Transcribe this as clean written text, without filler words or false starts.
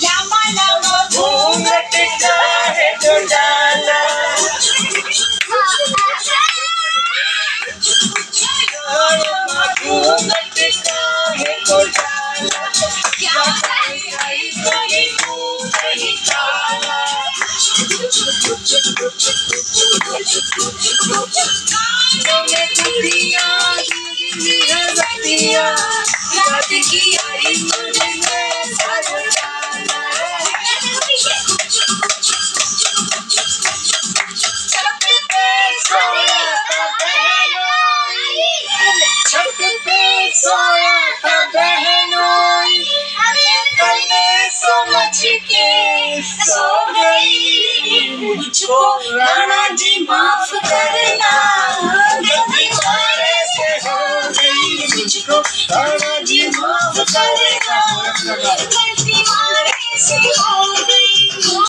लंबा लंबा घूंघट का है जो डाला, घूंघट का है जो डाला, क्या आई कोई मुंह नहीं काला। कानों में चूड़ियां रतिया, रात की आई मुझे सारा डाला। छत पे सोया था बहनोई, छत पे सोया था बहनोई, कले समझ के सो गई। मुझको राणा जी माफ करना, गलती मारे से हो गई। मुझको राणा जी माफ करना,